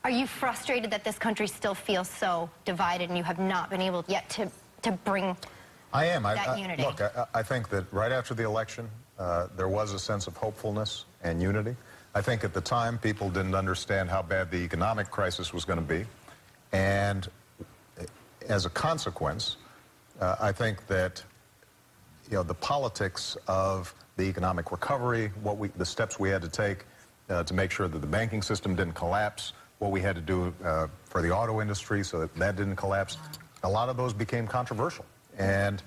Are you frustrated that this country still feels so divided and you have not been able yet to bring that unity? Look, I think that right after the election, there was a sense of hopefulness and unity. I think at the time, people didn't understand how bad the economic crisis was going to be. And as a consequence, I think that, the politics of the economic recovery, the steps we had to take to make sure that the banking system didn't collapse, what we had to do for the auto industry so that didn't collapse, a lot of those became controversial. And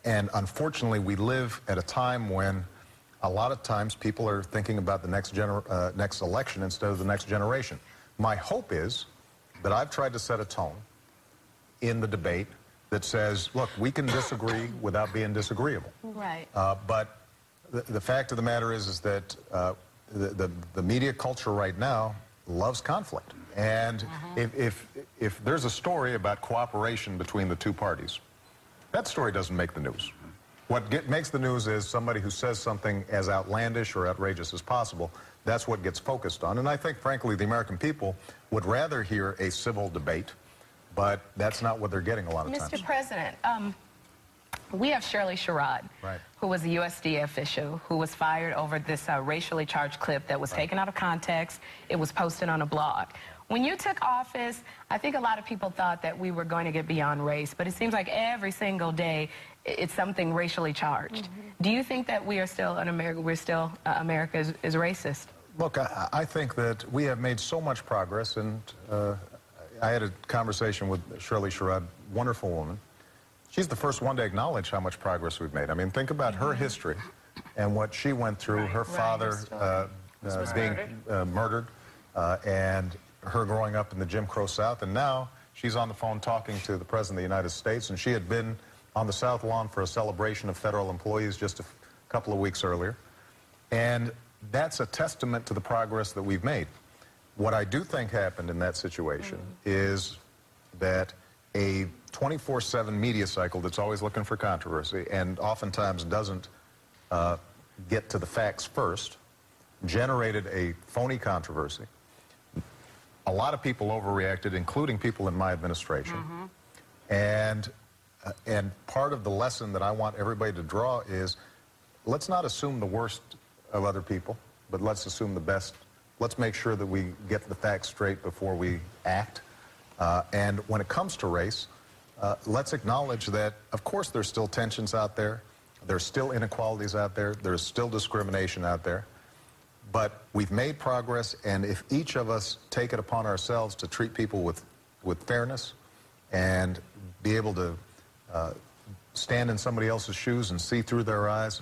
unfortunately, we live at a time when a lot of times people are thinking about the next election instead of the next generation. My hope is that I've tried to set a tone in the debate that says, look, we can disagree without being disagreeable. Right. But the fact of the matter is that the media culture right now loves conflict. And if there's a story about cooperation between the two parties, that story doesn't make the news. What makes the news is somebody who says something as outlandish or outrageous as possible. That's what gets focused on. And I think, frankly, the American people would rather hear a civil debate, but that's not what they're getting a lot of times. Mr. President, we have Shirley Sherrod, who was a USDA official, who was fired over this racially charged clip that was taken out of context. It was posted on a blog. When you took office, I think a lot of people thought that we were going to get beyond race, but it seems like every single day it's something racially charged. Do you think that we are still in America, America is racist? Look, I think that we have made so much progress, and I had a conversation with Shirley Sherrod, wonderful woman. She's the first one to acknowledge how much progress we've made. I mean, think about her history and what she went through, her father being murdered, and her growing up in the Jim Crow South, and now she's on the phone talking to the President of the United States, and she had been on the South Lawn for a celebration of federal employees just a couple of weeks earlier. And that's a testament to the progress that we've made. What I do think happened in that situation is that a 24/7 media cycle that's always looking for controversy and oftentimes doesn't get to the facts first generated a phony controversy. A lot of people overreacted, including people in my administration. And part of the lesson that I want everybody to draw is, let's not assume the worst of other people, but let's assume the best. Let's make sure that we get the facts straight before we act. And when it comes to race, let's acknowledge that, of course, there's still tensions out there. There's still inequalities out there. There's still discrimination out there. But we've made progress, and if each of us take it upon ourselves to treat people with fairness and be able to stand in somebody else's shoes and see through their eyes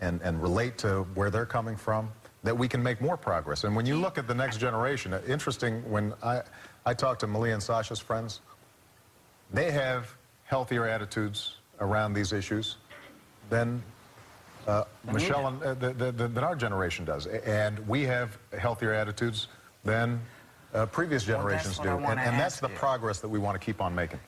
and relate to where they're coming from, that we can make more progress. And when you look at the next generation, interesting, when I talk to Malia and Sasha's friends, they have healthier attitudes around these issues than Michelle and than our generation does. And we have healthier attitudes than previous generations do. And that's the progress that we want to keep on making.